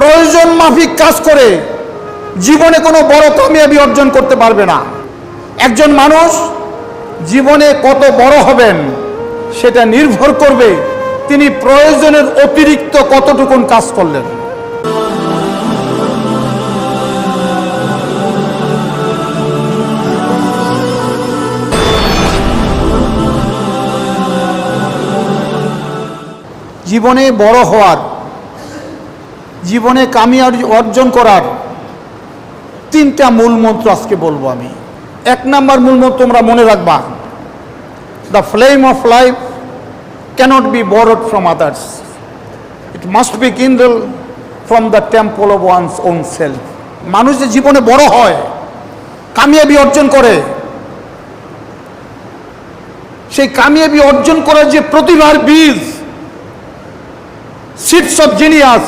প্রয়োজন মাফিক কাজ করে জীবনে কোনো বড় কামিয়াবি অর্জন করতে পারবে না। একজন মানুষ জীবনে কত বড় হবেন সেটা নির্ভর করবে তিনি প্রয়োজনের অতিরিক্ত কতটুকুন কাজ করলেন। জীবনে বড় হওয়ার, জীবনে কামিয়াবি অর্জন করার তিনটা মূল মন্ত্র আজকে বলবো আমি। এক নাম্বার মূল মন্ত্র তোমরা মনে রাখবা, the flame of life cannot be borrowed from others. It must be kindled from the temple of one's own self. মানুষ যে জীবনে বড় হয়, কামিয়াবি অর্জন করে, সেই কামিয়াবি অর্জন করার যে প্রতিভার বীজ, সিডস অফ জিনিয়াস,